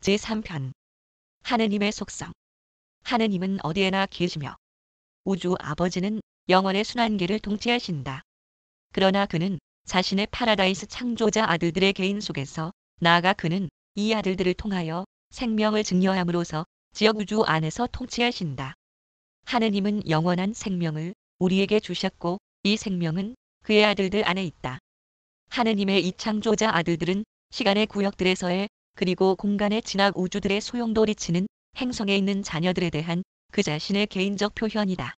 제3편 하느님의 속성. 하느님은 어디에나 계시며 우주 아버지는 영원의 순환계를 통치하신다. 그러나 그는 자신의 파라다이스 창조자 아들들의 개인 속에서 나아가 그는 이 아들들을 통하여 생명을 증여함으로써 지역 우주 안에서 통치하신다. 하느님은 영원한 생명을 우리에게 주셨고 이 생명은 그의 아들들 안에 있다. 하느님의 이 창조자 아들들은 시간의 구역들에서의 그리고 공간의 진학 우주들의 소용돌이치는 행성에 있는 자녀들에 대한 그 자신의 개인적 표현이다.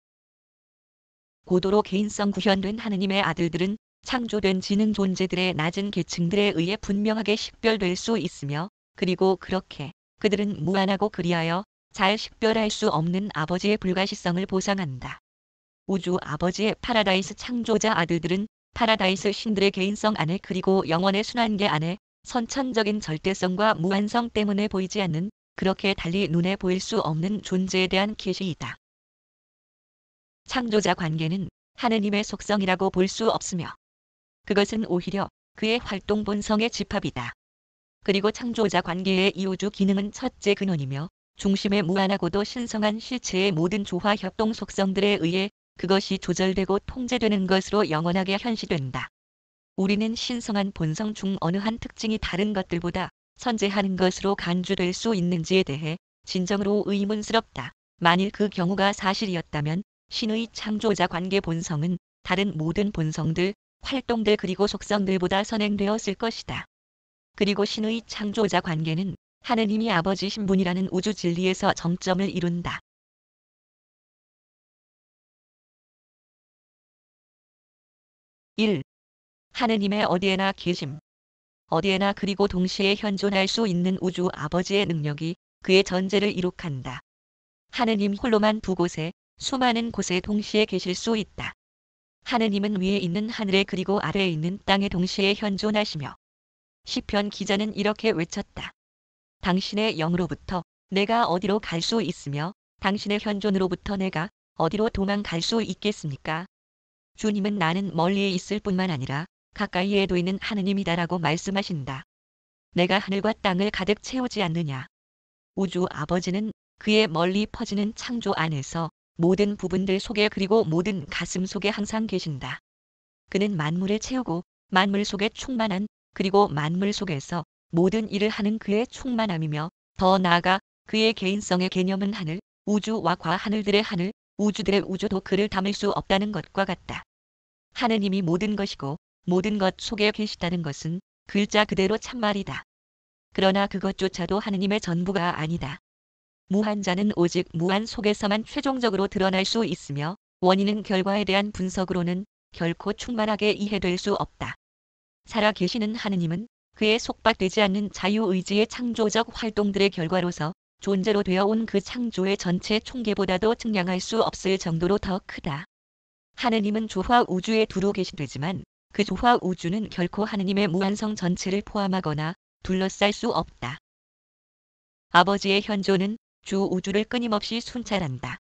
고도로 개인성 구현된 하느님의 아들들은 창조된 지능 존재들의 낮은 계층들에 의해 분명하게 식별될 수 있으며 그리고 그렇게 그들은 무한하고 그리하여 잘 식별할 수 없는 아버지의 불가시성을 보상한다. 우주 아버지의 파라다이스 창조자 아들들은 파라다이스 신들의 개인성 안에 그리고 영원의 순환계 안에 선천적인 절대성과 무한성 때문에 보이지 않는 그렇게 달리 눈에 보일 수 없는 존재에 대한 계시이다. 창조자 관계는 하느님의 속성이라고 볼 수 없으며 그것은 오히려 그의 활동 본성의 집합이다. 그리고 창조자 관계의 이 우주 기능은 첫째 근원이며 중심의 무한하고도 신성한 실체의 모든 조화 협동 속성들에 의해 그것이 조절되고 통제되는 것으로 영원하게 현시된다. 우리는 신성한 본성 중 어느 한 특징이 다른 것들보다 선재하는 것으로 간주될 수 있는지에 대해 진정으로 의문스럽다. 만일 그 경우가 사실이었다면 신의 창조자 관계 본성은 다른 모든 본성들, 활동들 그리고 속성들보다 선행되었을 것이다. 그리고 신의 창조자 관계는 하느님이 아버지신 분이라는 우주 진리에서 정점을 이룬다. 1. 하느님의 어디에나 계심. 어디에나 그리고 동시에 현존할 수 있는 우주 아버지의 능력이 그의 전제를 이룩한다. 하느님 홀로만 두 곳에 수많은 곳에 동시에 계실 수 있다. 하느님은 위에 있는 하늘에 그리고 아래에 있는 땅에 동시에 현존하시며 시편 기자는 이렇게 외쳤다. 당신의 영으로부터 내가 어디로 갈 수 있으며 당신의 현존으로부터 내가 어디로 도망갈 수 있겠습니까? 주님은 나는 멀리에 있을 뿐만 아니라 가까이에도 있는 하느님이다라고 말씀하신다. 내가 하늘과 땅을 가득 채우지 않느냐. 우주 아버지는 그의 멀리 퍼지는 창조 안에서 모든 부분들 속에 그리고 모든 가슴 속에 항상 계신다. 그는 만물을 채우고 만물 속에 충만한 그리고 만물 속에서 모든 일을 하는 그의 충만함이며 더 나아가 그의 개인성의 개념은 하늘, 우주와 과하늘들의 하늘, 우주들의 우주도 그를 담을 수 없다는 것과 같다. 하느님이 모든 것이고 모든 것 속에 계시다는 것은 글자 그대로 참말이다. 그러나 그것조차도 하느님의 전부가 아니다. 무한자는 오직 무한 속에서만 최종적으로 드러날 수 있으며 원인은 결과에 대한 분석으로는 결코 충만하게 이해될 수 없다. 살아 계시는 하느님은 그의 속박되지 않는 자유의지의 창조적 활동들의 결과로서 존재로 되어온 그 창조의 전체 총계보다도 측량할 수 없을 정도로 더 크다. 하느님은 조화 우주에 두루 계시되지만 그 조화 우주는 결코 하느님의 무한성 전체를 포함하거나 둘러쌀 수 없다. 아버지의 현존은 주 우주를 끊임없이 순찰한다.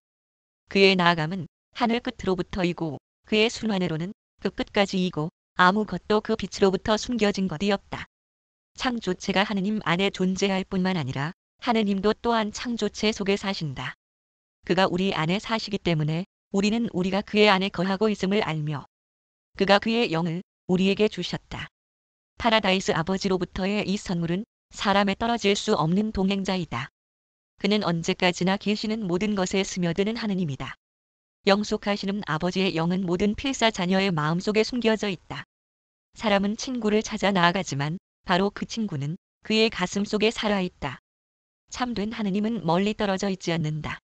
그의 나아감은 하늘 끝으로부터이고 그의 순환으로는 그 끝까지이고 아무것도 그 빛으로부터 숨겨진 것이 없다. 창조체가 하느님 안에 존재할 뿐만 아니라 하느님도 또한 창조체 속에 사신다. 그가 우리 안에 사시기 때문에 우리는 우리가 그의 안에 거하고 있음을 알며 그가 그의 영을 우리에게 주셨다. 파라다이스 아버지로부터의 이 선물은 사람에 떨어질 수 없는 동행자이다. 그는 언제까지나 계시는 모든 것에 스며드는 하느님이다. 영속하시는 아버지의 영은 모든 필사 자녀의 마음속에 숨겨져 있다. 사람은 친구를 찾아 나아가지만 바로 그 친구는 그의 가슴 속에 살아있다. 참된 하느님은 멀리 떨어져 있지 않는다.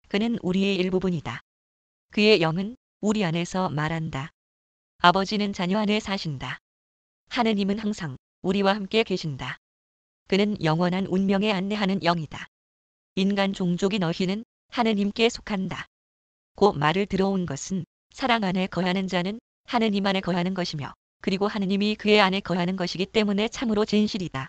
그는 우리의 일부분이다. 그의 영은 우리 안에서 말한다. 아버지는 자녀 안에 사신다. 하느님은 항상 우리와 함께 계신다. 그는 영원한 운명에 안내하는 영이다. 인간 종족이 너희는 하느님께 속한다. 그 말을 들어온 것은 사랑 안에 거하는 자는 하느님 안에 거하는 것이며 그리고 하느님이 그의 안에 거하는 것이기 때문에 참으로 진실이다.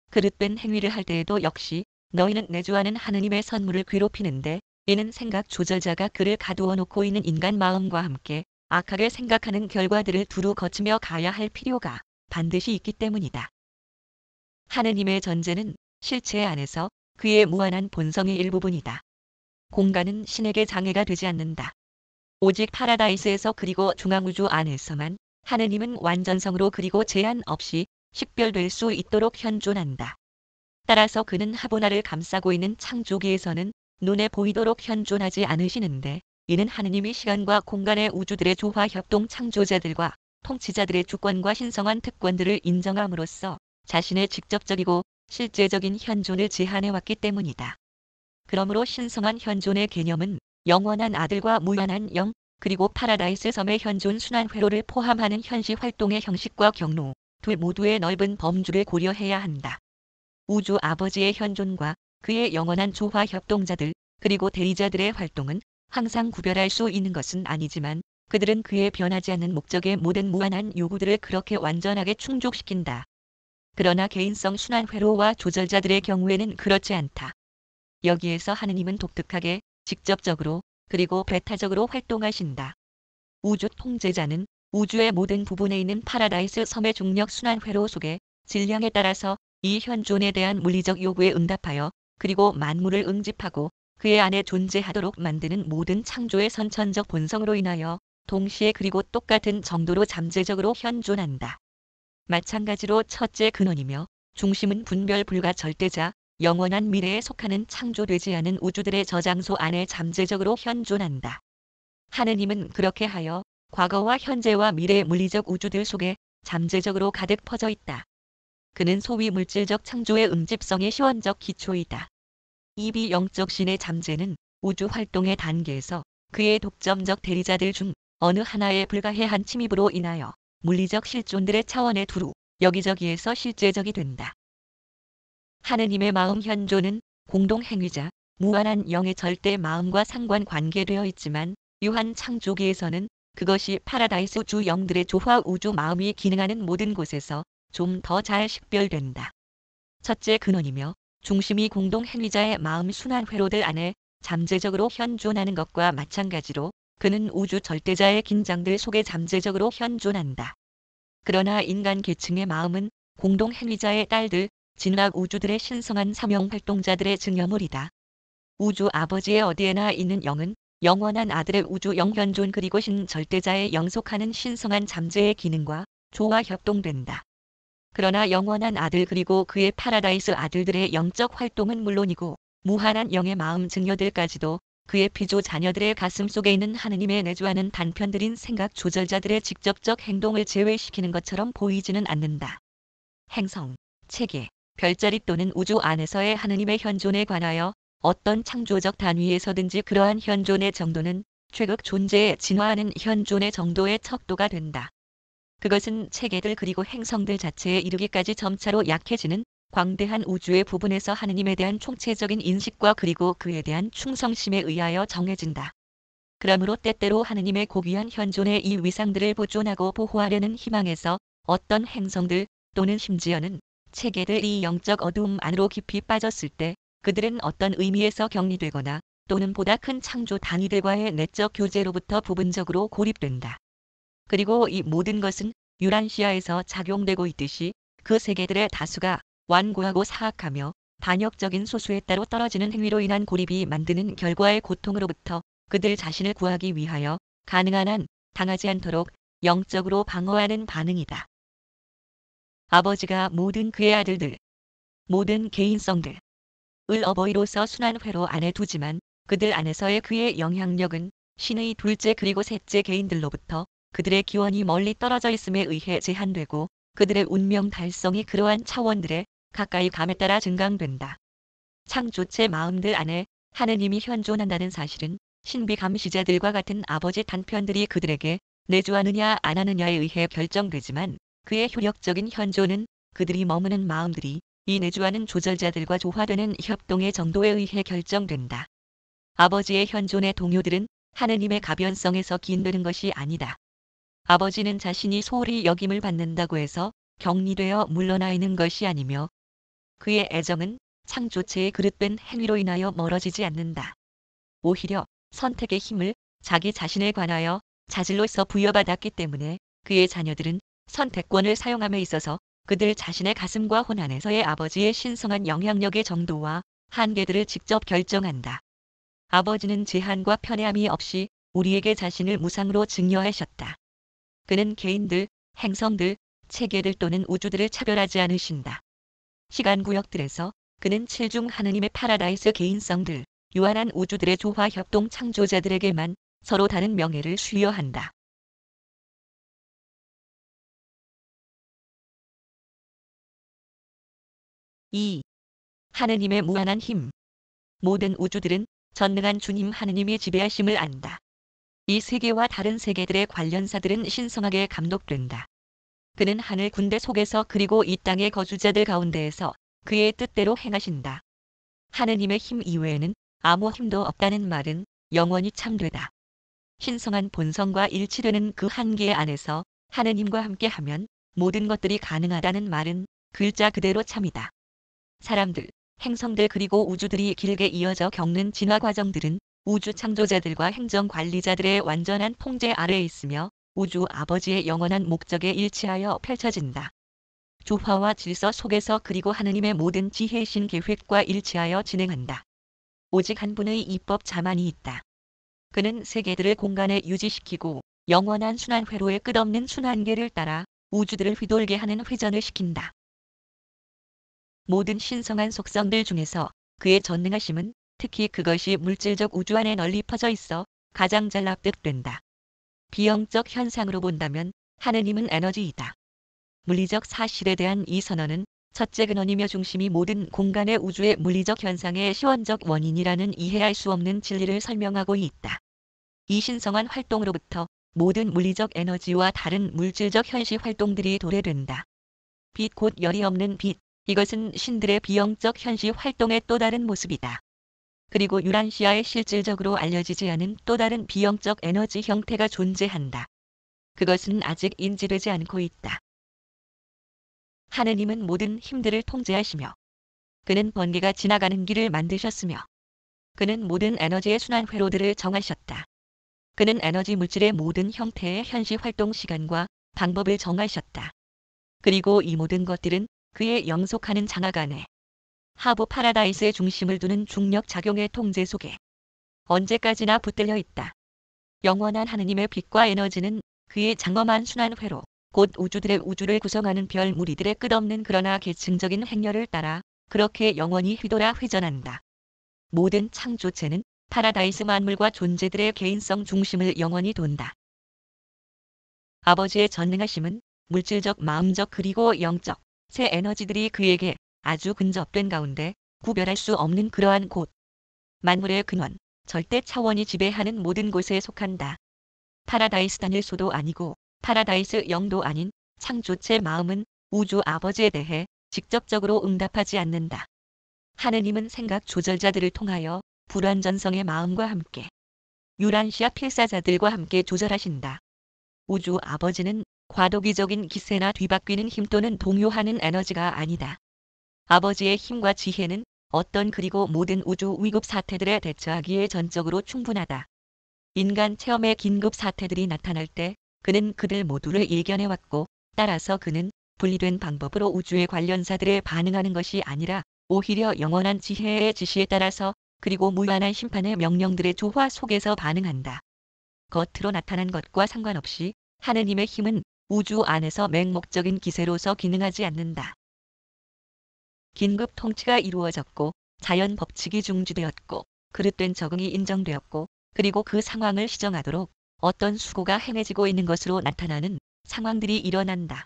그릇된 행위를 할 때에도 역시 너희는 내주하는 하느님의 선물을 괴롭히는데 이는 생각 조절자가 그를 가두어 놓고 있는 인간 마음과 함께 악하게 생각하는 결과들을 두루 거치며 가야 할 필요가 반드시 있기 때문이다. 하느님의 전제는 실체 안에서 그의 무한한 본성의 일부분이다. 공간은 신에게 장애가 되지 않는다. 오직 파라다이스에서 그리고 중앙우주 안에서만 하느님은 완전성으로 그리고 제한 없이 식별될 수 있도록 현존한다. 따라서 그는 하보나를 감싸고 있는 창조기에서는 눈에 보이도록 현존하지 않으시는데, 이는 하느님이 시간과 공간의 우주들의 조화 협동 창조자들과 통치자들의 주권과 신성한 특권들을 인정함으로써 자신의 직접적이고 실제적인 현존을 제한해왔기 때문이다. 그러므로 신성한 현존의 개념은 영원한 아들과 무한한 영, 그리고 파라다이스 섬의 현존 순환 회로를 포함하는 현시 활동의 형식과 경로, 둘 모두의 넓은 범주를 고려해야 한다. 우주 아버지의 현존과 그의 영원한 조화 협동자들, 그리고 대리자들의 활동은 항상 구별할 수 있는 것은 아니지만, 그들은 그의 변하지 않는 목적의 모든 무한한 요구들을 그렇게 완전하게 충족시킨다. 그러나 개인성 순환 회로와 조절자들의 경우에는 그렇지 않다. 여기에서 하느님은 독특하게, 직접적으로, 그리고 배타적으로 활동하신다. 우주 통제자는 우주의 모든 부분에 있는 파라다이스 섬의 중력 순환 회로 속에 질량에 따라서 이 현존에 대한 물리적 요구에 응답하여 그리고 만물을 응집하고 그의 안에 존재하도록 만드는 모든 창조의 선천적 본성으로 인하여 동시에 그리고 똑같은 정도로 잠재적으로 현존한다. 마찬가지로 첫째 근원이며 중심은 분별 불가 절대자, 영원한 미래에 속하는 창조되지 않은 우주들의 저장소 안에 잠재적으로 현존한다. 하느님은 그렇게 하여 과거와 현재와 미래의 물리적 우주들 속에 잠재적으로 가득 퍼져 있다. 그는 소위 물질적 창조의 응집성의 시원적 기초이다. 이 비영적 신의 잠재는 우주 활동의 단계에서 그의 독점적 대리자들 중 어느 하나에 불과해 한 침입으로 인하여 물리적 실존들의 차원에 두루 여기저기에서 실제적이 된다. 하느님의 마음 현존은 공동행위자, 무한한 영의 절대 마음과 상관관계되어 있지만, 유한 창조기에서는 그것이 파라다이스 우주 영들의 조화 우주 마음이 기능하는 모든 곳에서 좀 더 잘 식별된다. 첫째 근원이며 중심이 공동행위자의 마음 순환 회로들 안에 잠재적으로 현존하는 것과 마찬가지로 그는 우주 절대자의 긴장들 속에 잠재적으로 현존한다. 그러나 인간 계층의 마음은 공동행위자의 딸들, 진락 우주들의 신성한 사명 활동자들의 증여물이다. 우주 아버지의 어디에나 있는 영은 영원한 아들의 우주 영현존 그리고 신절대자의 영속하는 신성한 잠재의 기능과 조화 협동된다. 그러나 영원한 아들 그리고 그의 파라다이스 아들들의 영적 활동은 물론이고 무한한 영의 마음 증여들까지도 그의 피조 자녀들의 가슴 속에 있는 하느님의 내주하는 단편들인 생각 조절자들의 직접적 행동을 제외시키는 것처럼 보이지는 않는다. 행성, 체계, 별자리 또는 우주 안에서의 하느님의 현존에 관하여 어떤 창조적 단위에서든지 그러한 현존의 정도는 최극 존재에 진화하는 현존의 정도의 척도가 된다. 그것은 체계들 그리고 행성들 자체에 이르기까지 점차로 약해지는 광대한 우주의 부분에서 하느님에 대한 총체적인 인식과 그리고 그에 대한 충성심에 의하여 정해진다. 그러므로 때때로 하느님의 고귀한 현존의 이 위상들을 보존하고 보호하려는 희망에서 어떤 행성들 또는 심지어는 체계들이 영적 어두움 안으로 깊이 빠졌을 때 그들은 어떤 의미에서 격리되거나 또는 보다 큰 창조 단위들과의 내적 교제로부터 부분적으로 고립된다. 그리고 이 모든 것은 유란시아에서 작용되고 있듯이 그 세계들의 다수가 완고하고 사악하며 반역적인 소수에 따로 떨어지는 행위로 인한 고립이 만드는 결과의 고통으로부터 그들 자신을 구하기 위하여 가능한 한 당하지 않도록 영적으로 방어하는 반응이다. 아버지가 모든 그의 아들들, 모든 개인성들을 어버이로서 순환회로 안에 두지만 그들 안에서의 그의 영향력은 신의 둘째 그리고 셋째 개인들로부터 그들의 기원이 멀리 떨어져 있음에 의해 제한되고 그들의 운명 달성이 그러한 차원들에 가까이 감에 따라 증강된다. 창조체 마음들 안에 하느님이 현존한다는 사실은 신비 감시자들과 같은 아버지 단편들이 그들에게 내주하느냐 안 하느냐에 의해 결정되지만 그의 효력적인 현존은 그들이 머무는 마음들이 이 내주하는 조절자들과 조화되는 협동의 정도에 의해 결정된다. 아버지의 현존의 동요들은 하느님의 가변성에서 기인되는 것이 아니다. 아버지는 자신이 소홀히 여김을 받는다고 해서 격리되어 물러나 있는 것이 아니며 그의 애정은 창조체의 그릇된 행위로 인하여 멀어지지 않는다. 오히려 선택의 힘을 자기 자신에 관하여 자질로서 부여받았기 때문에 그의 자녀들은 선택권을 사용함에 있어서 그들 자신의 가슴과 혼 안에서의 아버지의 신성한 영향력의 정도와 한계들을 직접 결정한다. 아버지는 제한과 편애함이 없이 우리에게 자신을 무상으로 증여하셨다. 그는 개인들, 행성들, 체계들 또는 우주들을 차별하지 않으신다. 시간 구역들에서 그는 칠중 하느님의 파라다이스 개인성들, 유한한 우주들의 조화 협동 창조자들에게만 서로 다른 명예를 수여한다. 2. 하느님의 무한한 힘. 모든 우주들은 전능한 주님 하느님이 지배하심을 안다. 이 세계와 다른 세계들의 관련사들은 신성하게 감독된다. 그는 하늘 군대 속에서 그리고 이 땅의 거주자들 가운데에서 그의 뜻대로 행하신다. 하느님의 힘 이외에는 아무 힘도 없다는 말은 영원히 참되다. 신성한 본성과 일치되는 그 한계 안에서 하느님과 함께하면 모든 것들이 가능하다는 말은 글자 그대로 참이다. 사람들, 행성들 그리고 우주들이 길게 이어져 겪는 진화 과정들은 우주 창조자들과 행정 관리자들의 완전한 통제 아래에 있으며 우주 아버지의 영원한 목적에 일치하여 펼쳐진다. 조화와 질서 속에서 그리고 하느님의 모든 지혜이신 계획과 일치하여 진행한다. 오직 한 분의 입법자만이 있다. 그는 세계들을 공간에 유지시키고 영원한 순환 회로의 끝없는 순환계를 따라 우주들을 휘돌게 하는 회전을 시킨다. 모든 신성한 속성들 중에서 그의 전능하심은 특히 그것이 물질적 우주 안에 널리 퍼져 있어 가장 잘 납득된다. 비영적 현상으로 본다면 하느님은 에너지이다. 물리적 사실에 대한 이 선언은 첫째 근원이며 중심이 모든 공간의 우주의 물리적 현상의 시원적 원인이라는 이해할 수 없는 진리를 설명하고 있다. 이 신성한 활동으로부터 모든 물리적 에너지와 다른 물질적 현시 활동들이 도래된다. 빛 곧 열이 없는 빛, 이것은 신들의 비영적 현시 활동의 또 다른 모습이다. 그리고 유란시아에 실질적으로 알려지지 않은 또 다른 비영적 에너지 형태가 존재한다. 그것은 아직 인지되지 않고 있다. 하느님은 모든 힘들을 통제하시며 그는 번개가 지나가는 길을 만드셨으며 그는 모든 에너지의 순환 회로들을 정하셨다. 그는 에너지 물질의 모든 형태의 현시 활동 시간과 방법을 정하셨다. 그리고 이 모든 것들은 그의 영속하는 장악 안에 하부 파라다이스의 중심을 두는 중력 작용의 통제 속에 언제까지나 붙들려 있다. 영원한 하느님의 빛과 에너지는 그의 장엄한 순환 회로, 곧 우주들의 우주를 구성하는 별 무리들의 끝없는 그러나 계층적인 행렬을 따라 그렇게 영원히 휘돌아 회전한다. 모든 창조체는 파라다이스 만물과 존재들의 개인성 중심을 영원히 돈다. 아버지의 전능하심은 물질적, 마음적 그리고 영적 새 에너지들이 그에게 아주 근접된 가운데 구별할 수 없는 그러한 곳, 만물의 근원, 절대 차원이 지배하는 모든 곳에 속한다. 파라다이스 단일소도 아니고 파라다이스 영도 아닌 창조체 마음은 우주 아버지에 대해 직접적으로 응답하지 않는다. 하느님은 생각 조절자들을 통하여 불완전성의 마음과 함께 유란시아 필사자들과 함께 조절하신다. 우주 아버지는 과도기적인 기세나 뒤바뀌는 힘 또는 동요하는 에너지가 아니다. 아버지의 힘과 지혜는 어떤 그리고 모든 우주 위급 사태들에 대처하기에 전적으로 충분하다. 인간 체험의 긴급 사태들이 나타날 때 그는 그들 모두를 예견해왔고 따라서 그는 분리된 방법으로 우주의 관련사들에 반응하는 것이 아니라 오히려 영원한 지혜의 지시에 따라서 그리고 무한한 심판의 명령들의 조화 속에서 반응한다. 겉으로 나타난 것과 상관없이 하느님의 힘은 우주 안에서 맹목적인 기세로서 기능하지 않는다. 긴급 통치가 이루어졌고 자연 법칙이 중지되었고 그릇된 적응이 인정되었고 그리고 그 상황을 시정하도록 어떤 수고가 행해지고 있는 것으로 나타나는 상황들이 일어난다.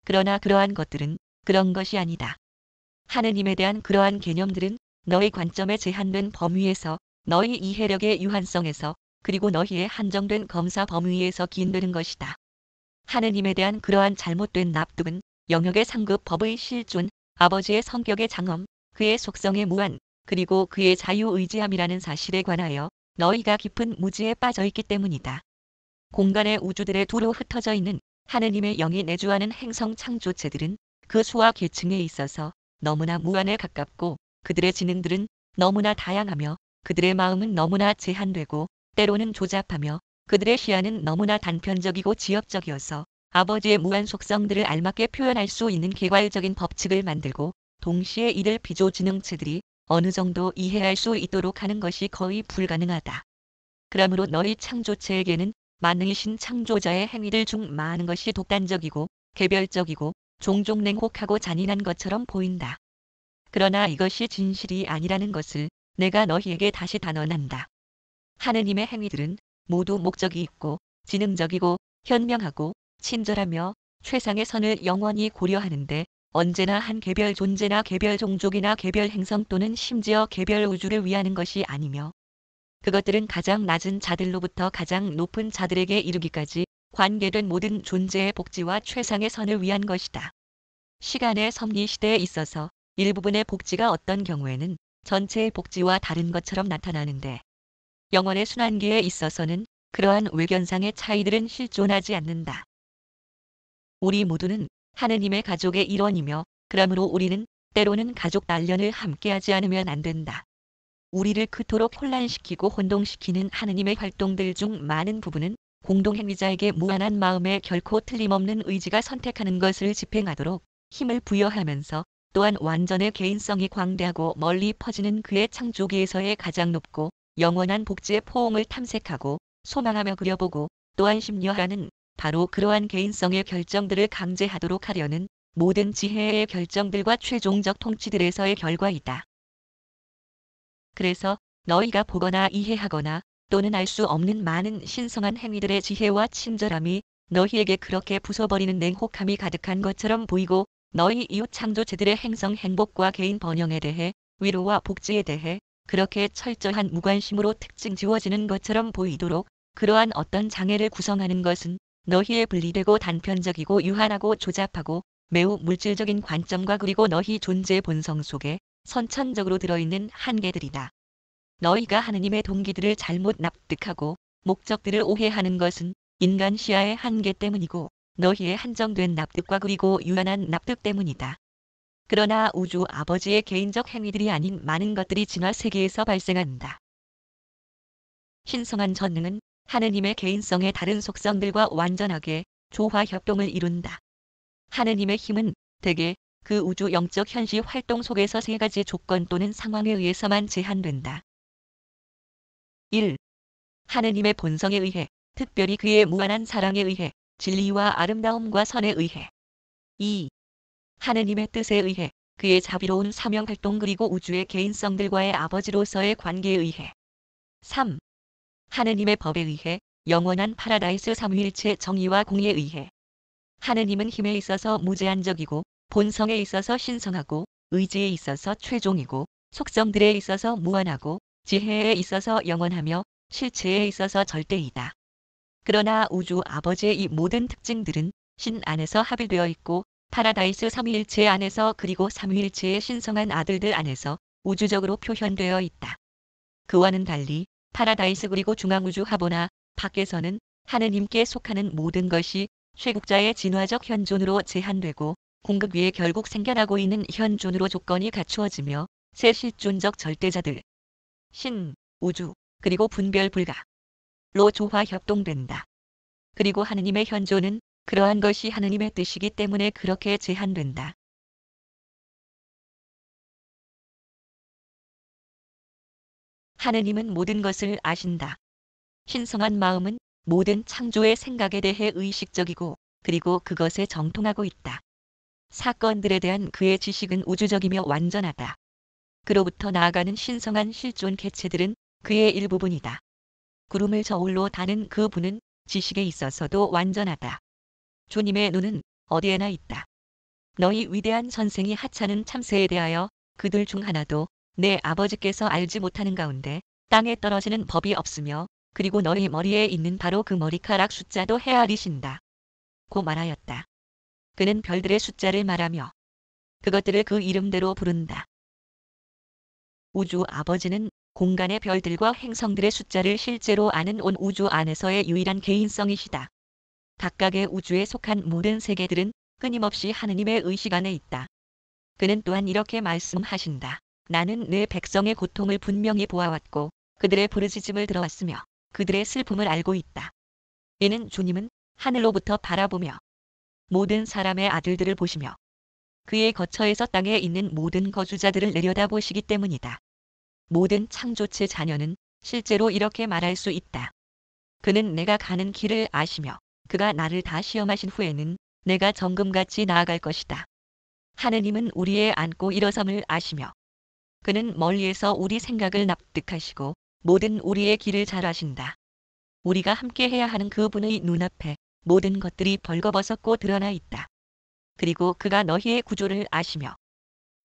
그러나 그러한 것들은 그런 것이 아니다. 하느님에 대한 그러한 개념들은 너의 관점의 제한된 범위에서 너의 이해력의 유한성에서 그리고 너희의 한정된 검사 범위에서 기인되는 것이다. 하느님에 대한 그러한 잘못된 납득은 영역의 상급 법의 실존, 아버지의 성격의 장엄, 그의 속성의 무한, 그리고 그의 자유의지함이라는 사실에 관하여 너희가 깊은 무지에 빠져있기 때문이다. 공간의 우주들에 두루 흩어져 있는 하느님의 영이 내주하는 행성 창조체들은 그 수와 계층에 있어서 너무나 무한에 가깝고 그들의 지능들은 너무나 다양하며 그들의 마음은 너무나 제한되고 때로는 조잡하며 그들의 시야는 너무나 단편적이고 지엽적이어서 아버지의 무한 속성들을 알맞게 표현할 수 있는 개괄적인 법칙을 만들고 동시에 이를 비조지능체들이 어느 정도 이해할 수 있도록 하는 것이 거의 불가능하다. 그러므로 너희 창조체에게는 만능이신 창조자의 행위들 중 많은 것이 독단적이고 개별적이고 종종 냉혹하고 잔인한 것처럼 보인다. 그러나 이것이 진실이 아니라는 것을 내가 너희에게 다시 단언한다. 하느님의 행위들은 모두 목적이 있고 지능적이고 현명하고 친절하며 최상의 선을 영원히 고려하는데 언제나 한 개별 존재나 개별 종족이나 개별 행성 또는 심지어 개별 우주를 위하는 것이 아니며 그것들은 가장 낮은 자들로부터 가장 높은 자들에게 이르기까지 관계된 모든 존재의 복지와 최상의 선을 위한 것이다. 시간의 섭리 시대에 있어서 일부분의 복지가 어떤 경우에는 전체의 복지와 다른 것처럼 나타나는데 영원의 순환기에 있어서는 그러한 외견상의 차이들은 실존하지 않는다. 우리 모두는 하느님의 가족의 일원이며 그러므로 우리는 때로는 가족 단련을 함께하지 않으면 안 된다. 우리를 그토록 혼란시키고 혼동시키는 하느님의 활동들 중 많은 부분은 공동행위자에게 무한한 마음에 결코 틀림없는 의지가 선택하는 것을 집행하도록 힘을 부여하면서 또한 완전의 개인성이 광대하고 멀리 퍼지는 그의 창조기에서의 가장 높고 영원한 복지의 포옹을 탐색하고 소망하며 그려보고 또한 심려하는 바로 그러한 개인성의 결정들을 강제하도록 하려는 모든 지혜의 결정들과 최종적 통치들에서의 결과이다. 그래서 너희가 보거나 이해하거나 또는 알 수 없는 많은 신성한 행위들의 지혜와 친절함이 너희에게 그렇게 부숴버리는 냉혹함이 가득한 것처럼 보이고 너희 이웃 창조체들의 행성 행복과 개인 번영에 대해 위로와 복지에 대해 그렇게 철저한 무관심으로 특징 지워지는 것처럼 보이도록 그러한 어떤 장애를 구성하는 것은 너희의 분리되고 단편적이고 유한하고 조잡하고 매우 물질적인 관점과 그리고 너희 존재의 본성 속에 선천적으로 들어있는 한계들이다. 너희가 하느님의 동기들을 잘못 납득하고 목적들을 오해하는 것은 인간 시야의 한계 때문이고 너희의 한정된 납득과 그리고 유한한 납득 때문이다. 그러나 우주 아버지의 개인적 행위들이 아닌 많은 것들이 진화 세계에서 발생한다. 신성한 전능은 하느님의 개인성의 다른 속성들과 완전하게 조화 협동을 이룬다. 하느님의 힘은 대개 그 우주 영적 현시 활동 속에서 세 가지 조건 또는 상황에 의해서만 제한된다. 1. 하느님의 본성에 의해, 특별히 그의 무한한 사랑에 의해, 진리와 아름다움과 선에 의해. 2. 하느님의 뜻에 의해, 그의 자비로운 사명 활동 그리고 우주의 개인성들과의 아버지로서의 관계에 의해. 3. 하느님의 법에 의해, 영원한 파라다이스 삼위일체 정의와 공의에 의해. 하느님은 힘에 있어서 무제한적이고 본성에 있어서 신성하고 의지에 있어서 최종이고 속성들에 있어서 무한하고 지혜에 있어서 영원하며 실체에 있어서 절대이다. 그러나 우주 아버지의 이 모든 특징들은 신 안에서 합일되어 있고 파라다이스 삼위일체 안에서 그리고 삼위일체의 신성한 아들들 안에서 우주적으로 표현되어 있다. 그와는 달리 파라다이스 그리고 중앙우주 하보나 밖에서는 하느님께 속하는 모든 것이 쇠국자의 진화적 현존으로 제한되고 공급 위에 결국 생겨나고 있는 현존으로 조건이 갖추어지며 새 실존적 절대자들, 신, 우주, 그리고 분별 불가로 조화 협동된다. 그리고 하느님의 현존은 그러한 것이 하느님의 뜻이기 때문에 그렇게 제한된다. 하느님은 모든 것을 아신다. 신성한 마음은 모든 창조의 생각에 대해 의식적이고 그리고 그것에 정통하고 있다. 사건들에 대한 그의 지식은 우주적이며 완전하다. 그로부터 나아가는 신성한 실존 개체들은 그의 일부분이다. 구름을 저울로 다는 그 분은 지식에 있어서도 완전하다. 주님의 눈은 어디에나 있다. 너희 위대한 선생이 하찮은 참새에 대하여 그들 중 하나도 내 아버지께서 알지 못하는 가운데 땅에 떨어지는 법이 없으며 그리고 너희 머리에 있는 바로 그 머리카락 숫자도 헤아리신다. 고 말하였다. 그는 별들의 숫자를 말하며 그것들을 그 이름대로 부른다. 우주 아버지는 공간의 별들과 행성들의 숫자를 실제로 아는 온 우주 안에서의 유일한 개인성이시다. 각각의 우주에 속한 모든 세계들은 끊임없이 하느님의 의식 안에 있다. 그는 또한 이렇게 말씀하신다. 나는 내 백성의 고통을 분명히 보아왔고 그들의 부르짖음을 들어왔으며 그들의 슬픔을 알고 있다. 이는 주님은 하늘로부터 바라보며 모든 사람의 아들들을 보시며 그의 거처에서 땅에 있는 모든 거주자들을 내려다보시기 때문이다. 모든 창조체 자녀는 실제로 이렇게 말할 수 있다. 그는 내가 가는 길을 아시며 그가 나를 다 시험하신 후에는 내가 정금같이 나아갈 것이다. 하느님은 우리의 앉고 일어섬을 아시며 그는 멀리에서 우리 생각을 납득하시고 모든 우리의 길을 잘 아신다. 우리가 함께 해야 하는 그분의 눈앞에 모든 것들이 벌거벗었고 드러나 있다. 그리고 그가 너희의 구조를 아시며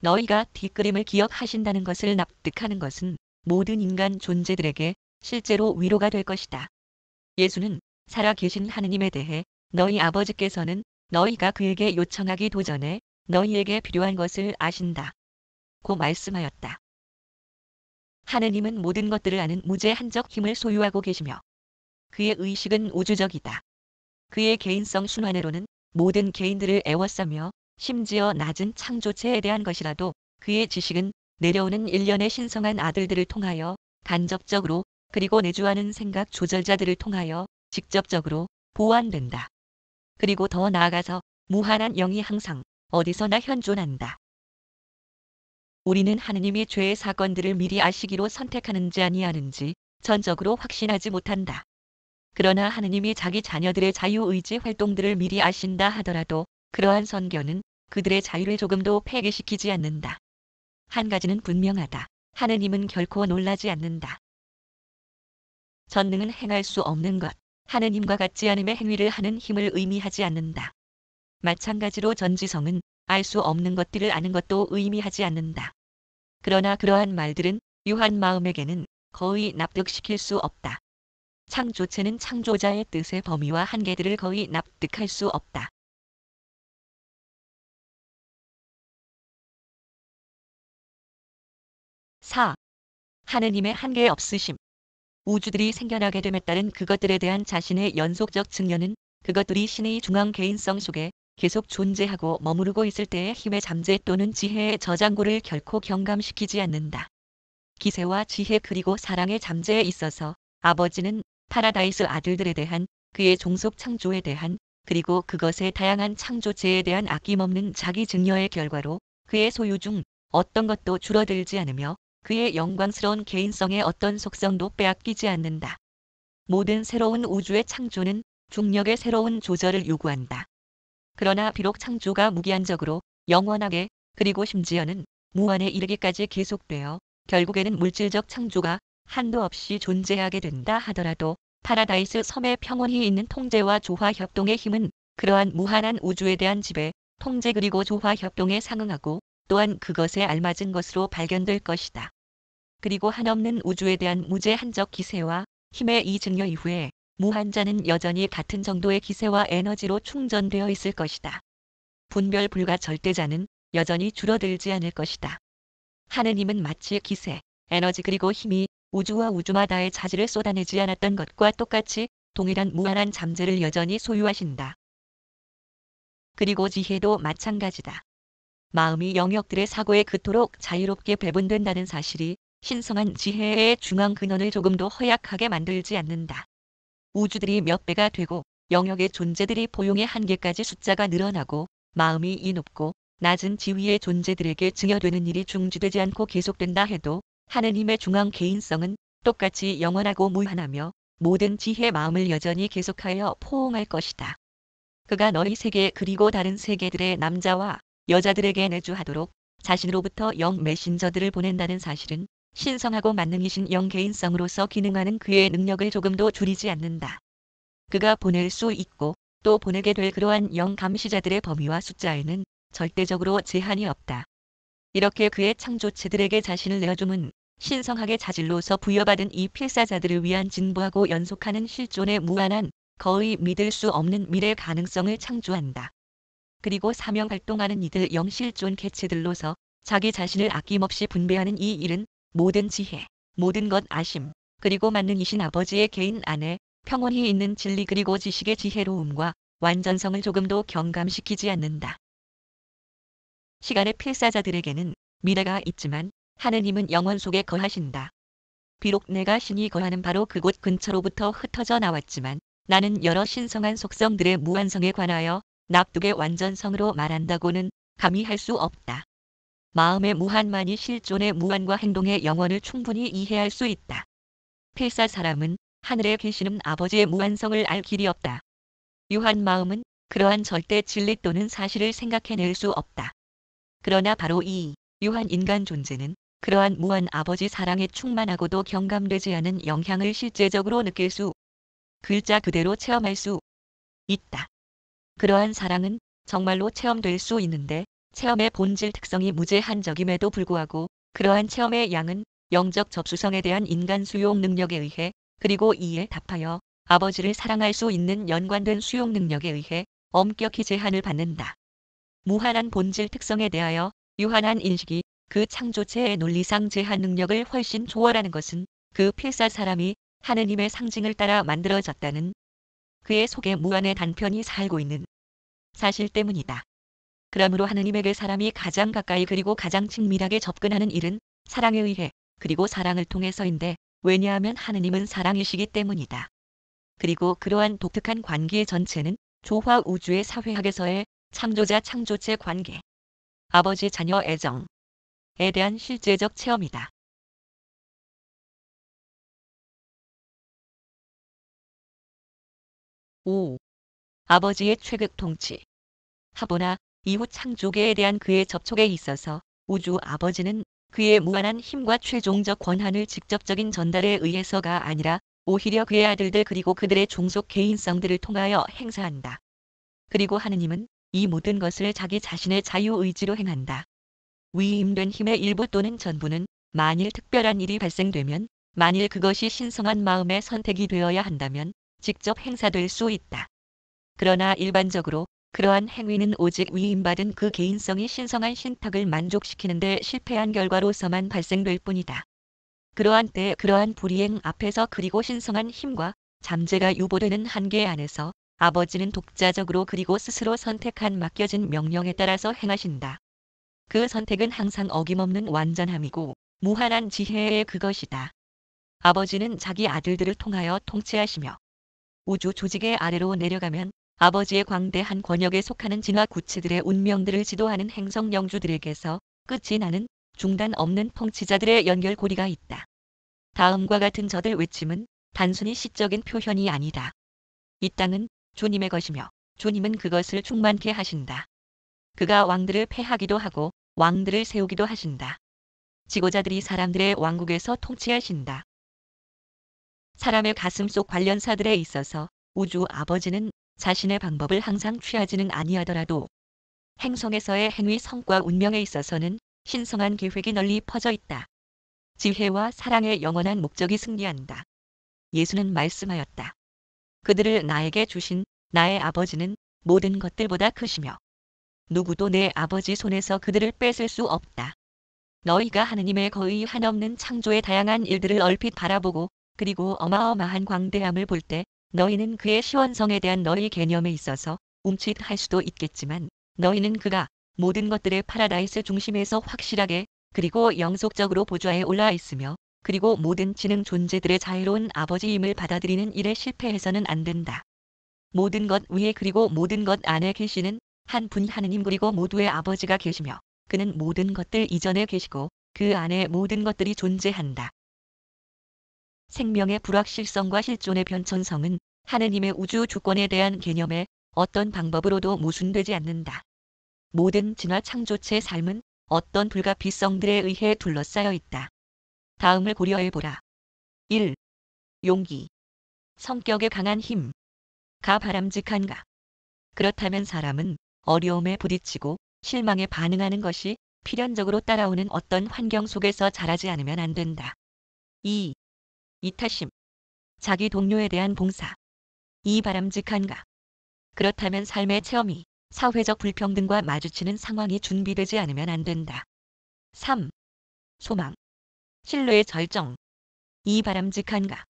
너희가 뒷그림을 기억하신다는 것을 납득하는 것은 모든 인간 존재들에게 실제로 위로가 될 것이다. 예수는 살아계신 하느님에 대해 너희 아버지께서는 너희가 그에게 요청하기 도전에 너희에게 필요한 것을 아신다. 고 말씀하였다. 하느님은 모든 것들을 아는 무제한적 힘을 소유하고 계시며 그의 의식은 우주적이다. 그의 개인성 순환으로는 모든 개인들을 애워싸며 심지어 낮은 창조체에 대한 것이라도 그의 지식은 내려오는 일련의 신성한 아들들을 통하여 간접적으로 그리고 내주하는 생각 조절자들을 통하여 직접적으로 보완된다. 그리고 더 나아가서 무한한 영이 항상 어디서나 현존한다. 우리는 하느님이 죄의 사건들을 미리 아시기로 선택하는지 아니하는지 전적으로 확신하지 못한다. 그러나 하느님이 자기 자녀들의 자유의지 활동들을 미리 아신다 하더라도 그러한 선견은 그들의 자유를 조금도 폐기시키지 않는다. 한 가지는 분명하다. 하느님은 결코 놀라지 않는다. 전능은 행할 수 없는 것, 하느님과 같지 않음의 행위를 하는 힘을 의미하지 않는다. 마찬가지로 전지성은 알 수 없는 것들을 아는 것도 의미하지 않는다. 그러나 그러한 말들은 유한 마음에게는 거의 납득시킬 수 없다. 창조체는 창조자의 뜻의 범위와 한계들을 거의 납득할 수 없다. (4) 하느님의 한계 없으심. 우주들이 생겨나게 됨에 따른 그것들에 대한 자신의 연속적 증언은 그것들이 신의 중앙 개인성 속에 계속 존재하고 머무르고 있을 때의 힘의 잠재 또는 지혜의 저장고를 결코 경감시키지 않는다. 기세와 지혜 그리고 사랑의 잠재에 있어서 아버지는 파라다이스 아들들에 대한 그의 종속 창조에 대한 그리고 그것의 다양한 창조체에 대한 아낌없는 자기 증여의 결과로 그의 소유 중 어떤 것도 줄어들지 않으며 그의 영광스러운 개인성의 어떤 속성도 빼앗기지 않는다. 모든 새로운 우주의 창조는 중력의 새로운 조절을 요구한다. 그러나 비록 창조가 무기한적으로 영원하게 그리고 심지어는 무한에 이르기까지 계속되어 결국에는 물질적 창조가 한도 없이 존재하게 된다 하더라도 파라다이스 섬의 평온히 있는 통제와 조화 협동의 힘은 그러한 무한한 우주에 대한 지배, 통제 그리고 조화 협동에 상응하고 또한 그것에 알맞은 것으로 발견될 것이다. 그리고 한없는 우주에 대한 무제한적 기세와 힘의 이 증여 이후에 무한자는 여전히 같은 정도의 기세와 에너지로 충전되어 있을 것이다. 분별 불가 절대자는 여전히 줄어들지 않을 것이다. 하느님은 마치 기세, 에너지 그리고 힘이 우주와 우주마다의 자질을 쏟아내지 않았던 것과 똑같이 동일한 무한한 잠재를 여전히 소유하신다. 그리고 지혜도 마찬가지다. 마음이 영역들의 사고에 그토록 자유롭게 배분된다는 사실이 신성한 지혜의 중앙 근원을 조금도 허약하게 만들지 않는다. 우주들이 몇 배가 되고 영역의 존재들이 포용의 한계까지 숫자가 늘어나고 마음이 이 높고 낮은 지위의 존재들에게 증여되는 일이 중지되지 않고 계속된다 해도 하느님의 중앙 개인성은 똑같이 영원하고 무한하며 모든 지혜 마음을 여전히 계속하여 포옹할 것이다. 그가 너희 세계 그리고 다른 세계들의 남자와 여자들에게 내주하도록 자신으로부터 영 메신저들을 보낸다는 사실은 신성하고 만능이신 영 개인성으로서 기능하는 그의 능력을 조금도 줄이지 않는다. 그가 보낼 수 있고 또 보내게 될 그러한 영 감시자들의 범위와 숫자에는 절대적으로 제한이 없다. 이렇게 그의 창조체들에게 자신을 내어줌은 신성하게 자질로서 부여받은 이 필사자들을 위한 진보하고 연속하는 실존의 무한한 거의 믿을 수 없는 미래 가능성을 창조한다. 그리고 사명 활동하는 이들 영실존 개체들로서 자기 자신을 아낌없이 분배하는 이 일은 모든 지혜, 모든 것 아심, 그리고 만능이신 아버지의 개인 안에 평온히 있는 진리 그리고 지식의 지혜로움과 완전성을 조금도 경감시키지 않는다. 시간의 필사자들에게는 미래가 있지만 하느님은 영원 속에 거하신다. 비록 내가 신이 거하는 바로 그곳 근처로부터 흩어져 나왔지만 나는 여러 신성한 속성들의 무한성에 관하여 납득의 완전성으로 말한다고는 감히 할 수 없다. 마음의 무한만이 실존의 무한과 행동의 영원을 충분히 이해할 수 있다. 필사 사람은 하늘에 계시는 아버지의 무한성을 알 길이 없다. 유한 마음은 그러한 절대 진리 또는 사실을 생각해낼 수 없다. 그러나 바로 이 유한 인간 존재는 그러한 무한 아버지 사랑에 충만하고도 경감되지 않은 영향을 실제적으로 느낄 수, 글자 그대로 체험할 수 있다. 그러한 사랑은 정말로 체험될 수 있는데 체험의 본질 특성이 무제한적임에도 불구하고 그러한 체험의 양은 영적 접수성에 대한 인간 수용 능력에 의해 그리고 이에 답하여 아버지를 사랑할 수 있는 연관된 수용 능력에 의해 엄격히 제한을 받는다. 무한한 본질 특성에 대하여 유한한 인식이 그 창조체의 논리상 제한 능력을 훨씬 초월하는 것은 그 필사 사람이 하느님의 상징을 따라 만들어졌다는 그의 속에 무한의 단편이 살고 있는 사실 때문이다. 그러므로 하느님에게 사람이 가장 가까이 그리고 가장 친밀하게 접근하는 일은 사랑에 의해 그리고 사랑을 통해서인데 왜냐하면 하느님은 사랑이시기 때문이다. 그리고 그러한 독특한 관계의 전체는 조화 우주의 사회학에서의 창조자 창조체 관계, 아버지 자녀 애정에 대한 실제적 체험이다. 5. 아버지의 최극 통치. 하보나 이후 창조계에 대한 그의 접촉에 있어서 우주 아버지는 그의 무한한 힘과 최종적 권한을 직접적인 전달에 의해서가 아니라 오히려 그의 아들들 그리고 그들의 종속 개인성들을 통하여 행사한다. 그리고 하느님은 이 모든 것을 자기 자신의 자유의지로 행한다. 위임된 힘의 일부 또는 전부는 만일 특별한 일이 발생되면 만일 그것이 신성한 마음의 선택이 되어야 한다면 직접 행사될 수 있다. 그러나 일반적으로 그러한 행위는 오직 위임받은 그 개인성이 신성한 신탁을 만족시키는 데 실패한 결과로서만 발생될 뿐이다. 그러한 때 그러한 불이행 앞에서 그리고 신성한 힘과 잠재가 유보되는 한계 안에서 아버지는 독자적으로 그리고 스스로 선택한 맡겨진 명령에 따라서 행하신다. 그 선택은 항상 어김없는 완전함이고 무한한 지혜의 그것이다. 아버지는 자기 아들들을 통하여 통치하시며 우주 조직의 아래로 내려가면 아버지의 광대한 권역에 속하는 진화 구체들의 운명들을 지도하는 행성 영주들에게서 끝이 나는 중단 없는 통치자들의 연결고리가 있다. 다음과 같은 저들 외침은 단순히 시적인 표현이 아니다. 이 땅은 주님의 것이며 주님은 그것을 충만케 하신다. 그가 왕들을 패하기도 하고 왕들을 세우기도 하신다. 지고자들이 사람들의 왕국에서 통치하신다. 사람의 가슴속 관련사들에 있어서 우주 아버지는 자신의 방법을 항상 취하지는 아니하더라도 행성에서의 행위 성과 운명에 있어서는 신성한 계획이 널리 퍼져 있다. 지혜와 사랑의 영원한 목적이 승리한다. 예수는 말씀하였다. 그들을 나에게 주신 나의 아버지는 모든 것들보다 크시며 누구도 내 아버지 손에서 그들을 뺏을 수 없다. 너희가 하느님의 거의 한없는 창조의 다양한 일들을 얼핏 바라보고 그리고 어마어마한 광대함을 볼 때 너희는 그의 시원성에 대한 너희 개념에 있어서 움찔할 수도 있겠지만 너희는 그가 모든 것들의 파라다이스 중심에서 확실하게 그리고 영속적으로 보좌에 올라 있으며 그리고 모든 지능 존재들의 자유로운 아버지임을 받아들이는 일에 실패해서는 안 된다. 모든 것 위에 그리고 모든 것 안에 계시는 한 분 하느님 그리고 모두의 아버지가 계시며 그는 모든 것들 이전에 계시고 그 안에 모든 것들이 존재한다. 생명의 불확실성과 실존의 변천성은 하느님의 우주 주권에 대한 개념에 어떤 방법으로도 모순되지 않는다. 모든 진화 창조체의 삶은 어떤 불가피성들에 의해 둘러싸여 있다. 다음을 고려해보라. 1. 용기. 성격의 강한 힘. 가 바람직한가. 그렇다면 사람은 어려움에 부딪히고 실망에 반응하는 것이 필연적으로 따라오는 어떤 환경 속에서 자라지 않으면 안 된다. 2. 이타심. 자기 동료에 대한 봉사. 이 바람직한가. 그렇다면 삶의 체험이 사회적 불평등과 마주치는 상황이 준비되지 않으면 안 된다. 3. 소망. 신뢰의 절정. 이 바람직한가.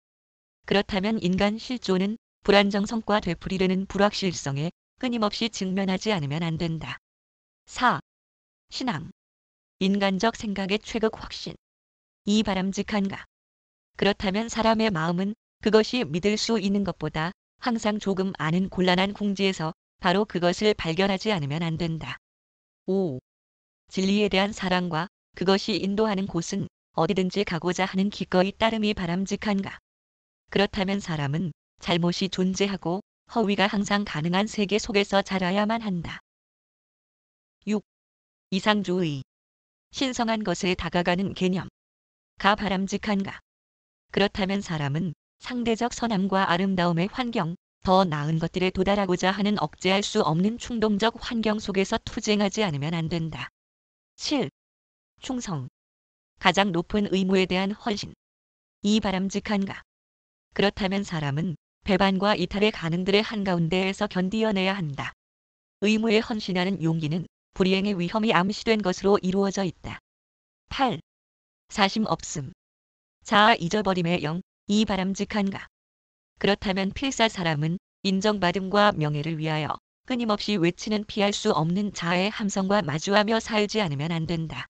그렇다면 인간 실존은 불안정성과 되풀이되는 불확실성에 끊임없이 직면하지 않으면 안 된다. 4. 신앙. 인간적 생각의 최극 확신. 이 바람직한가. 그렇다면 사람의 마음은 그것이 믿을 수 있는 것보다 항상 조금 아는 곤란한 궁지에서 바로 그것을 발견하지 않으면 안 된다. 5. 진리에 대한 사랑과 그것이 인도하는 곳은 어디든지 가고자 하는 기꺼이 따름이 바람직한가? 그렇다면 사람은 잘못이 존재하고 허위가 항상 가능한 세계 속에서 자라야만 한다. 6. 이상주의. 신성한 것에 다가가는 개념가 바람직한가? 그렇다면 사람은 상대적 선함과 아름다움의 환경, 더 나은 것들에 도달하고자 하는 억제할 수 없는 충동적 환경 속에서 투쟁하지 않으면 안 된다. 7. 충성. 가장 높은 의무에 대한 헌신. 이 바람직한가? 그렇다면 사람은 배반과 이탈의 가능들의 한가운데에서 견디어내야 한다. 의무에 헌신하는 용기는 불이행의 위험이 암시된 것으로 이루어져 있다. 8. 사심 없음. 자아 잊어버림의 영. 이 바람직한가? 그렇다면 필사 사람은 인정받음과 명예를 위하여 끊임없이 외치는 피할 수 없는 자아의 함성과 마주하며 살지 않으면 안 된다.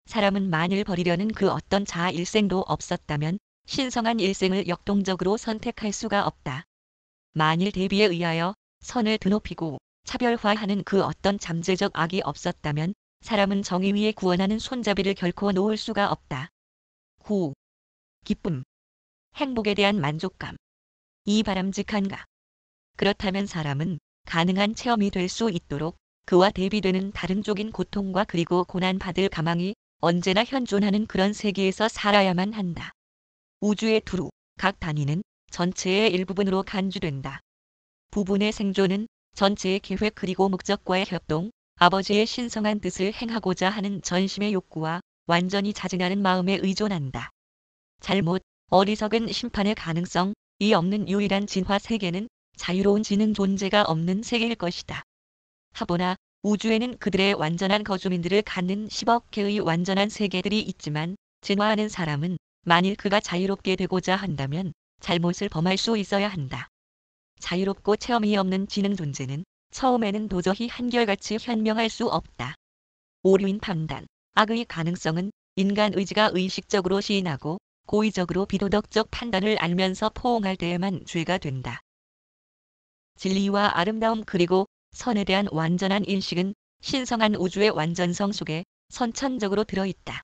사람은 만일 버리려는 그 어떤 자아 일생도 없었다면 신성한 일생을 역동적으로 선택할 수가 없다. 만일 대비에 의하여 선을 드높이고 차별화하는 그 어떤 잠재적 악이 없었다면 사람은 정의 위에 구원하는 손잡이를 결코 놓을 수가 없다. 9. 기쁨. 행복에 대한 만족감. 이 바람직한가? 그렇다면 사람은 가능한 체험이 될 수 있도록 그와 대비되는 다른 쪽인 고통과 그리고 고난받을 가망이 언제나 현존하는 그런 세계에서 살아야만 한다. 우주의 두루, 각 단위는 전체의 일부분으로 간주된다. 부분의 생존은 전체의 계획 그리고 목적과의 협동, 아버지의 신성한 뜻을 행하고자 하는 전심의 욕구와 완전히 자증하는 마음에 의존한다. 잘못, 어리석은 심판의 가능성이 없는 유일한 진화 세계는 자유로운 지능 존재가 없는 세계일 것이다. 하보나 우주에는 그들의 완전한 거주민들을 갖는 10억 개의 완전한 세계들이 있지만 진화하는 사람은 만일 그가 자유롭게 되고자 한다면 잘못을 범할 수 있어야 한다. 자유롭고 체험이 없는 지능 존재는 처음에는 도저히 한결같이 현명할 수 없다. 오류인 판단, 악의 가능성은 인간 의지가 의식적으로 시인하고 고의적으로 비도덕적 판단을 알면서 포옹할 때에만 죄가 된다. 진리와 아름다움 그리고 선에 대한 완전한 인식은 신성한 우주의 완전성 속에 선천적으로 들어있다.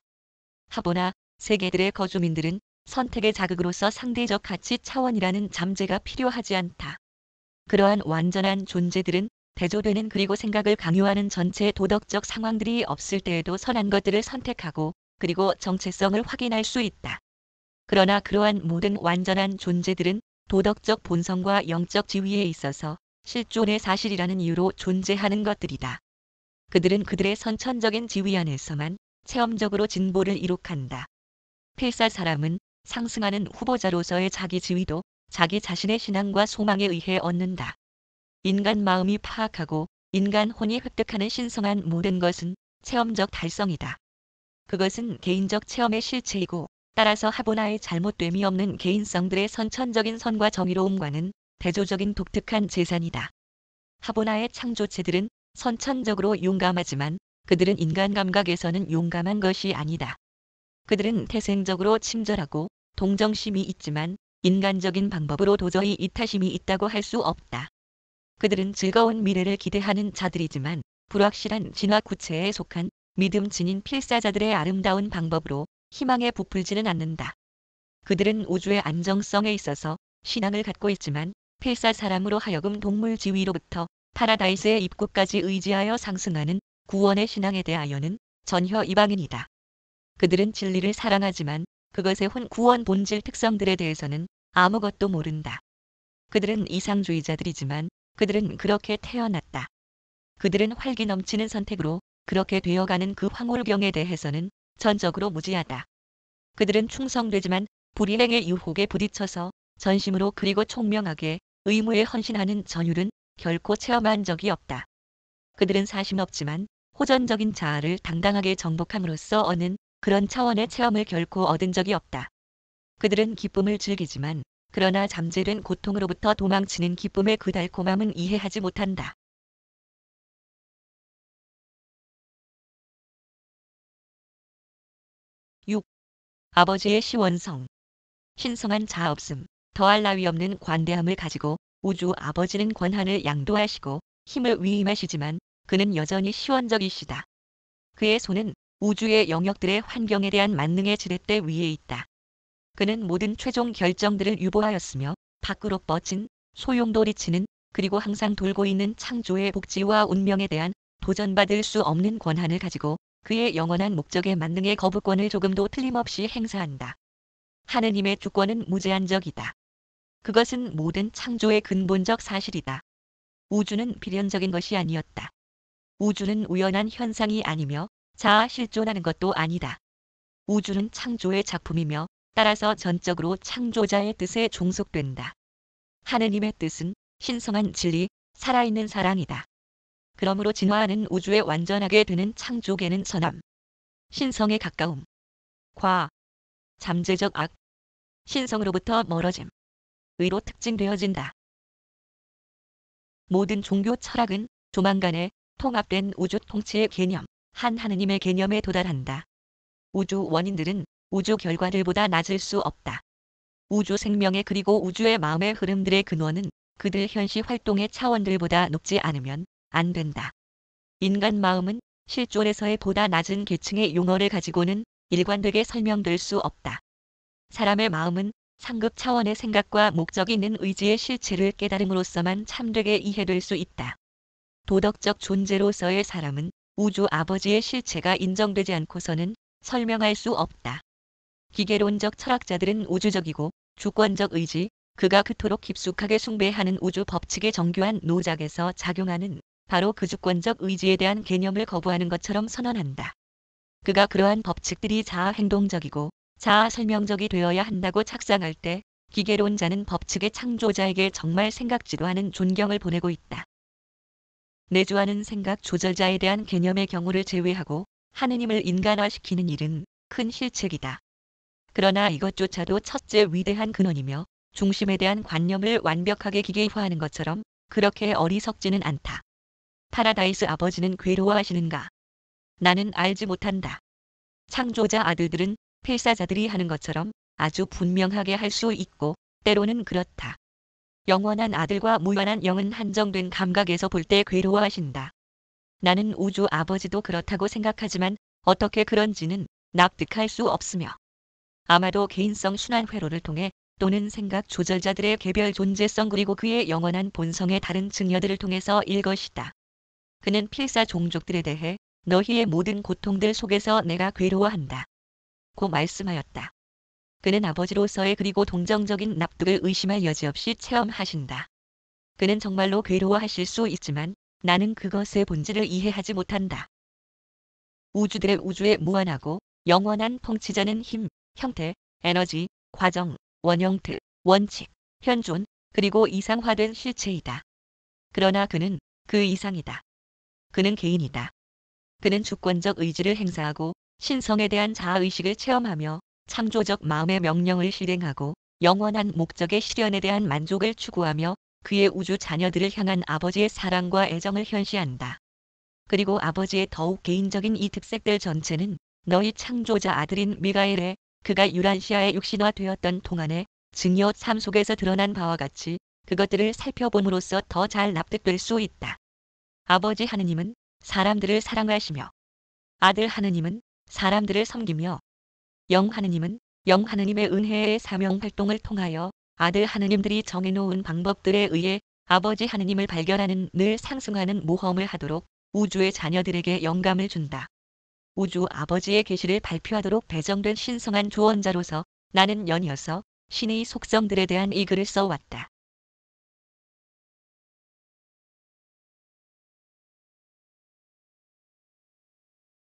하보나 세계들의 거주민들은 선택의 자극으로서 상대적 가치 차원이라는 잠재가 필요하지 않다. 그러한 완전한 존재들은 대조되는 그리고 생각을 강요하는 전체 도덕적 상황들이 없을 때에도 선한 것들을 선택하고 그리고 정체성을 확인할 수 있다. 그러나 그러한 모든 완전한 존재들은 도덕적 본성과 영적 지위에 있어서 실존의 사실이라는 이유로 존재하는 것들이다. 그들은 그들의 선천적인 지위 안에서만 체험적으로 진보를 이룩한다. 필사 사람은 상승하는 후보자로서의 자기 지위도 자기 자신의 신앙과 소망에 의해 얻는다. 인간 마음이 파악하고 인간 혼이 획득하는 신성한 모든 것은 체험적 달성이다. 그것은 개인적 체험의 실체이고 따라서 하보나의 잘못됨이 없는 개인성들의 선천적인 선과 정의로움과는 대조적인 독특한 재산이다. 하보나의 창조체들은 선천적으로 용감하지만 그들은 인간 감각에서는 용감한 것이 아니다. 그들은 태생적으로 친절하고 동정심이 있지만 인간적인 방법으로 도저히 이타심이 있다고 할 수 없다. 그들은 즐거운 미래를 기대하는 자들이지만 불확실한 진화 구체에 속한 믿음 지닌 필사자들의 아름다운 방법으로 희망에 부풀지는 않는다. 그들은 우주의 안정성에 있어서 신앙을 갖고 있지만 필사 사람으로 하여금 동물 지위로부터 파라다이스의 입구까지 의지하여 상승하는 구원의 신앙에 대하여는 전혀 이방인이다. 그들은 진리를 사랑하지만 그것의 혼 구원 본질 특성들에 대해서는 아무것도 모른다. 그들은 이상주의자들이지만 그들은 그렇게 태어났다. 그들은 활기 넘치는 선택으로 그렇게 되어가는 그 황홀경에 대해서는 전적으로 무지하다. 그들은 충성되지만 불이행의 유혹에 부딪혀서 전심으로 그리고 총명하게 의무에 헌신하는 전율은 결코 체험한 적이 없다. 그들은 사심 없지만 호전적인 자아를 당당하게 정복함으로써 얻는 그런 차원의 체험을 결코 얻은 적이 없다. 그들은 기쁨을 즐기지만 그러나 잠재된 고통으로부터 도망치는 기쁨의 그 달콤함은 이해하지 못한다. 6. 아버지의 시원성. 신성한 자아 없음, 더할 나위 없는 관대함을 가지고 우주 아버지는 권한을 양도하시고 힘을 위임하시지만 그는 여전히 시원적이시다. 그의 손은 우주의 영역들의 환경에 대한 만능의 지렛대 위에 있다. 그는 모든 최종 결정들을 유보하였으며 밖으로 뻗친 소용돌이치는 그리고 항상 돌고 있는 창조의 복지와 운명에 대한 도전받을 수 없는 권한을 가지고 그의 영원한 목적의 만능의 거부권을 조금도 틀림없이 행사한다. 하느님의 주권은 무제한적이다. 그것은 모든 창조의 근본적 사실이다. 우주는 필연적인 것이 아니었다. 우주는 우연한 현상이 아니며 자아 실존하는 것도 아니다. 우주는 창조의 작품이며 따라서 전적으로 창조자의 뜻에 종속된다. 하느님의 뜻은 신성한 진리, 살아있는 사랑이다. 그러므로 진화하는 우주에 완전하게 되는 창조계는 선함, 신성에 가까움, 과, 잠재적 악, 신성으로부터 멀어짐, 의로 특징되어진다. 모든 종교 철학은 조만간에 통합된 우주 통치의 개념, 한 하느님의 개념에 도달한다. 우주 원인들은 우주 결과들보다 낮을 수 없다. 우주 생명의 그리고 우주의 마음의 흐름들의 근원은 그들 현시 활동의 차원들보다 높지 않으면 안 된다. 인간 마음은 실존에서의 보다 낮은 계층의 용어를 가지고는 일관되게 설명될 수 없다. 사람의 마음은 상급 차원의 생각과 목적이 있는 의지의 실체를 깨달음으로써만 참되게 이해될 수 있다. 도덕적 존재로서의 사람은 우주 아버지의 실체가 인정되지 않고서는 설명할 수 없다. 기계론적 철학자들은 우주적이고 주권적 의지, 그가 그토록 깊숙하게 숭배하는 우주 법칙의 정교한 노작에서 작용하는 바로 그 주권적 의지에 대한 개념을 거부하는 것처럼 선언한다. 그가 그러한 법칙들이 자아 행동적이고 자아 설명적이 되어야 한다고 착상할 때 기계론자는 법칙의 창조자에게 정말 생각지도 않은 존경을 보내고 있다. 내주하는 생각 조절자에 대한 개념의 경우를 제외하고 하느님을 인간화시키는 일은 큰 실책이다. 그러나 이것조차도 첫째 위대한 근원이며 중심에 대한 관념을 완벽하게 기계화하는 것처럼 그렇게 어리석지는 않다. 파라다이스 아버지는 괴로워하시는가? 나는 알지 못한다. 창조자 아들들은 필사자들이 하는 것처럼 아주 분명하게 할 수 있고 때로는 그렇다. 영원한 아들과 무한한 영은 한정된 감각에서 볼 때 괴로워하신다. 나는 우주 아버지도 그렇다고 생각하지만 어떻게 그런지는 납득할 수 없으며 아마도 개인성 순환 회로를 통해 또는 생각 조절자들의 개별 존재성 그리고 그의 영원한 본성의 다른 증여들을 통해서일 것이다. 그는 필사 종족들에 대해 너희의 모든 고통들 속에서 내가 괴로워한다 고 말씀하였다. 그는 아버지로서의 그리고 동정적인 납득을 의심할 여지 없이 체험하신다. 그는 정말로 괴로워하실 수 있지만 나는 그것의 본질을 이해하지 못한다. 우주들의 우주에 무한하고 영원한 통치자는 힘, 형태, 에너지, 과정, 원형틀, 원칙, 현존, 그리고 이상화된 실체이다. 그러나 그는 그 이상이다. 그는 개인이다. 그는 주권적 의지를 행사하고 신성에 대한 자아의식을 체험하며 창조적 마음의 명령을 실행하고 영원한 목적의 실현에 대한 만족을 추구하며 그의 우주 자녀들을 향한 아버지의 사랑과 애정을 현시한다. 그리고 아버지의 더욱 개인적인 이 특색들 전체는 너희 창조자 아들인 미가엘의 그가 유란시아에 육신화되었던 동안의 증여 삶 속에서 드러난 바와 같이 그것들을 살펴봄으로써 더 잘 납득될 수 있다. 아버지 하느님은 사람들을 사랑하시며 아들 하느님은 사람들을 섬기며 영 하느님은 영 하느님의 은혜의 사명 활동을 통하여 아들 하느님들이 정해놓은 방법들에 의해 아버지 하느님을 발견하는 늘 상승하는 모험을 하도록 우주의 자녀들에게 영감을 준다. 우주 아버지의 계시를 발표하도록 배정된 신성한 조언자로서 나는 연이어서 신의 속성들에 대한 이 글을 써왔다.